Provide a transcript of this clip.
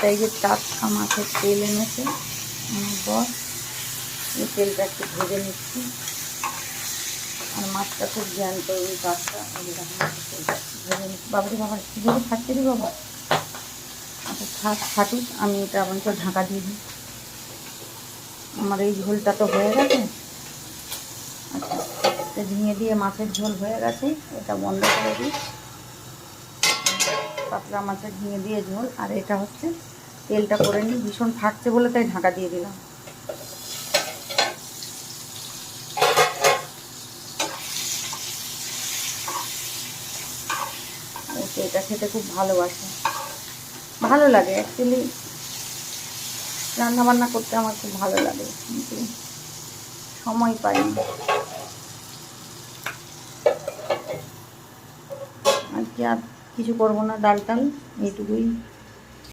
এই যে টাটকা মাছের তেল এনেছে আমার বর, এই তেলটা একটু ভেজে নিচ্ছি। আর মাছটা খুব জ্যান্ত, ওই কাজটা তেলটা ভেজে নিচ্ছি। বাবারে বাবা কী ভেবে খাচ্ছে রে বাবা। আচ্ছা ফাটুক, আমি এটা আমার তো ঢাকা দিয়ে দিই। আমার এই ঝোলটা তো হয়ে গেছে। আচ্ছা, ঝিঙে দিয়ে মাছের ঝোল হয়ে গেছে, এটা বন্ধ করে দিই। পাতলা মাছের ঝিঙে দিয়ে ঝোল। আর এটা হচ্ছে তেলটা করে নিই, ভীষণ ফাটছে বলে তাই ঢাকা দিয়ে দিলাম। এটা খেতে খুব ভালোবাসে, ভালো লাগে। অ্যাকচুয়ালি রান্নাবান্না করতে আমার খুব ভালো লাগে, কিন্তু সময় পাই না। আজকে আর কিছু করবো না, ডাল টাল এইটুকুই।